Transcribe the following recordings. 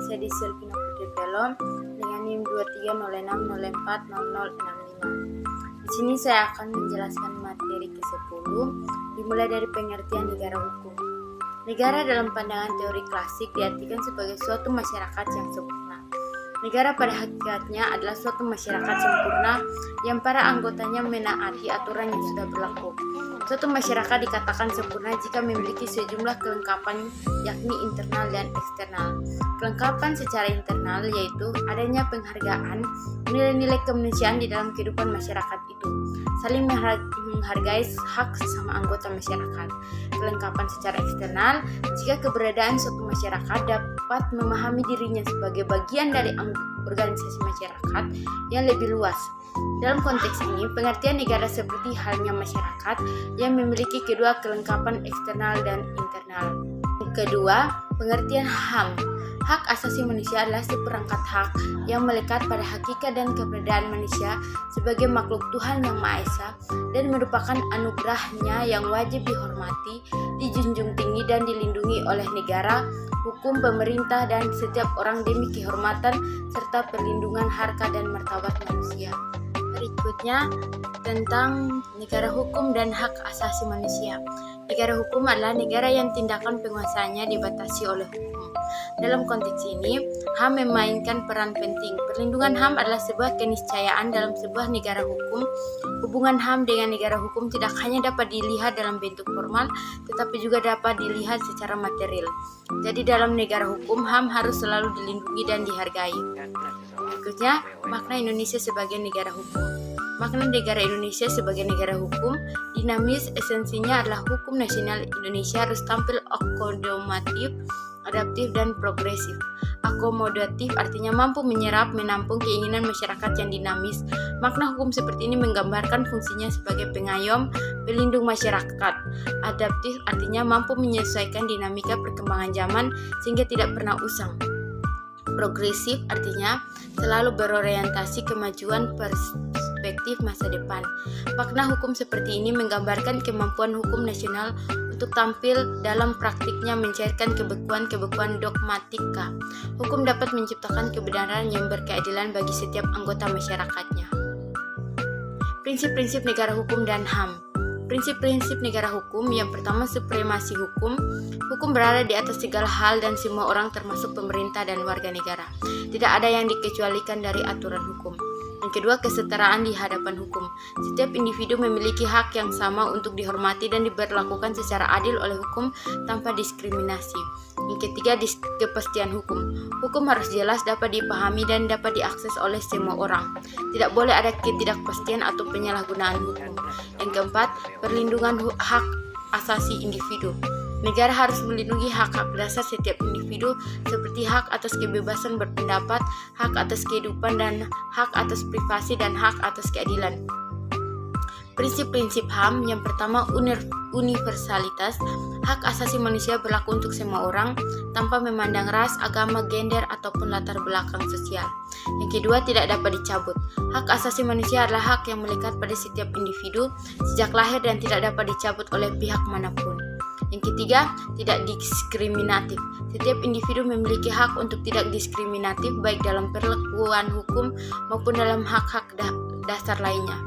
saya Silvina Putri Pelom dengan NIM 2306040065. Di sini saya akan menjelaskan materi ke-10 dimulai dari pengertian negara hukum. Negara dalam pandangan teori klasik diartikan sebagai suatu masyarakat yang sempurna. Negara pada hakikatnya adalah suatu masyarakat sempurna yang para anggotanya menaati aturan yang sudah berlaku. Suatu masyarakat dikatakan sempurna jika memiliki sejumlah kelengkapan, yakni internal dan eksternal. Kelengkapan secara internal yaitu adanya penghargaan, nilai-nilai kemanusiaan di dalam kehidupan masyarakat itu, saling menghargai hak sesama anggota masyarakat. Kelengkapan secara eksternal jika keberadaan suatu masyarakat dapat memahami dirinya sebagai bagian dari organisasi masyarakat yang lebih luas. Dalam konteks ini, pengertian negara seperti halnya masyarakat yang memiliki kedua kelengkapan eksternal dan internal. Kedua, pengertian HAM. Hak asasi manusia adalah seperangkat hak yang melekat pada hakikat dan keberadaan manusia sebagai makhluk Tuhan Yang Maha Esa dan merupakan anugerahnya yang wajib dihormati, dijunjung tinggi dan dilindungi oleh negara, hukum, pemerintah, dan setiap orang demi kehormatan serta perlindungan harkat dan martabat manusia. Berikutnya tentang negara hukum dan hak asasi manusia. Negara hukum adalah negara yang tindakan penguasaannya dibatasi oleh hukum. Dalam konteks ini, HAM memainkan peran penting. Perlindungan HAM adalah sebuah keniscayaan dalam sebuah negara hukum. Hubungan HAM dengan negara hukum tidak hanya dapat dilihat dalam bentuk formal, tetapi juga dapat dilihat secara material. Jadi dalam negara hukum, HAM harus selalu dilindungi dan dihargai. Berikutnya, makna Indonesia sebagai negara hukum. Makna negara Indonesia sebagai negara hukum dinamis, esensinya adalah hukum nasional Indonesia harus tampil akomodatif, adaptif, dan progresif. Akomodatif artinya mampu menyerap, menampung keinginan masyarakat yang dinamis. Makna hukum seperti ini menggambarkan fungsinya sebagai pengayom, pelindung masyarakat. Adaptif artinya mampu menyesuaikan dinamika perkembangan zaman sehingga tidak pernah usang. Progresif artinya selalu berorientasi kemajuan perspektif masa depan. Makna hukum seperti ini menggambarkan kemampuan hukum nasional untuk tampil dalam praktiknya mencairkan kebekuan-kebekuan dogmatika. Hukum dapat menciptakan kebenaran yang berkeadilan bagi setiap anggota masyarakatnya. Prinsip-prinsip negara hukum dan HAM. Prinsip-prinsip negara hukum yang pertama, supremasi hukum. Hukum berada di atas segala hal dan semua orang termasuk pemerintah dan warga negara. Tidak ada yang dikecualikan dari aturan hukum. Yang kedua, kesetaraan di hadapan hukum. Setiap individu memiliki hak yang sama untuk dihormati dan diberlakukan secara adil oleh hukum tanpa diskriminasi. Yang ketiga, kepastian hukum. Hukum harus jelas, dapat dipahami, dan dapat diakses oleh semua orang. Tidak boleh ada ketidakpastian atau penyalahgunaan hukum. Yang keempat, perlindungan hak asasi individu. Negara harus melindungi hak-hak dasar setiap individu seperti hak atas kebebasan berpendapat, hak atas kehidupan, dan hak atas privasi dan hak atas keadilan. Prinsip-prinsip HAM yang pertama, universalitas. Hak asasi manusia berlaku untuk semua orang tanpa memandang ras, agama, gender, ataupun latar belakang sosial. Yang kedua, tidak dapat dicabut. Hak asasi manusia adalah hak yang melekat pada setiap individu sejak lahir dan tidak dapat dicabut oleh pihak manapun. Yang ketiga, tidak diskriminatif. Setiap individu memiliki hak untuk tidak diskriminatif baik dalam perlakuan hukum maupun dalam hak-hak dasar lainnya.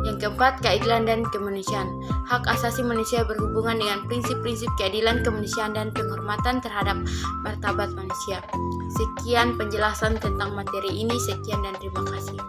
Yang keempat, keadilan dan kemanusiaan. Hak asasi manusia berhubungan dengan prinsip-prinsip keadilan, kemanusiaan, dan penghormatan terhadap martabat manusia. Sekian penjelasan tentang materi ini. Sekian dan terima kasih.